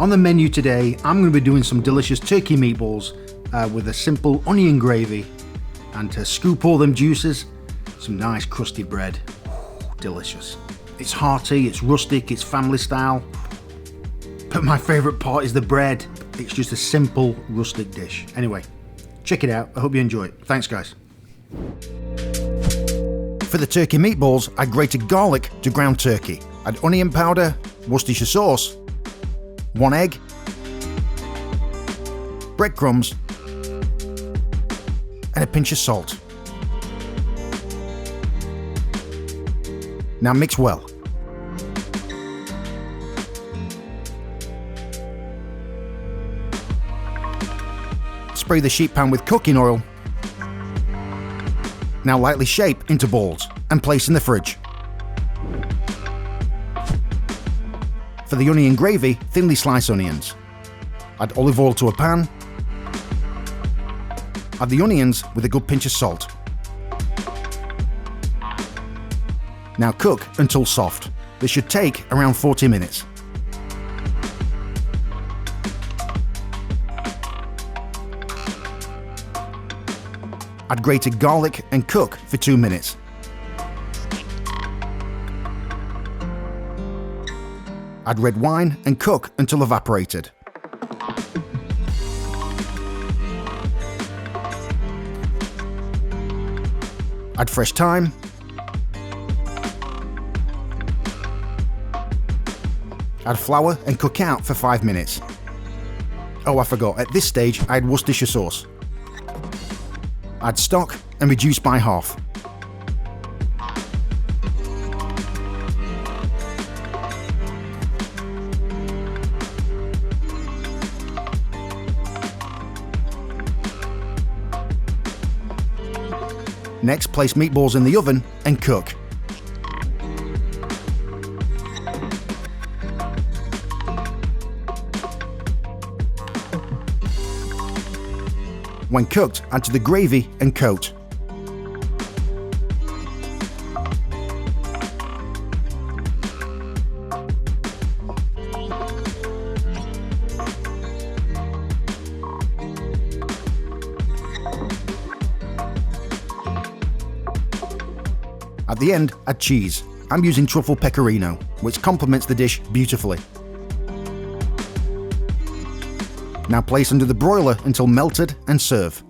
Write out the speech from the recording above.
On the menu today, I'm going to be doing some delicious turkey meatballs with a simple onion gravy, and to scoop all them juices, some nice crusty bread. Delicious. It's hearty, it's rustic, it's family style, but my favourite part is the bread. It's just a simple rustic dish. Anyway, check it out. I hope you enjoy it. Thanks guys. For the turkey meatballs, I grated garlic to ground turkey. Add onion powder, Worcestershire sauce, 1 egg, breadcrumbs, and a pinch of salt. Now mix well. Spray the sheet pan with cooking oil. Now lightly shape into balls and place in the fridge. For the onion gravy, thinly slice onions. Add olive oil to a pan. Add the onions with a good pinch of salt. Now cook until soft. This should take around 40 minutes. Add grated garlic and cook for 2 minutes. Add red wine and cook until evaporated. Add fresh thyme. Add flour and cook out for 5 minutes. Oh, I forgot, at this stage I add Worcestershire sauce. Add stock and reduce by half. Next, place meatballs in the oven and cook. When cooked, add to the gravy and coat. At the end, add cheese. I'm using Truffle Pecorino, which complements the dish beautifully. Now place under the broiler until melted and serve.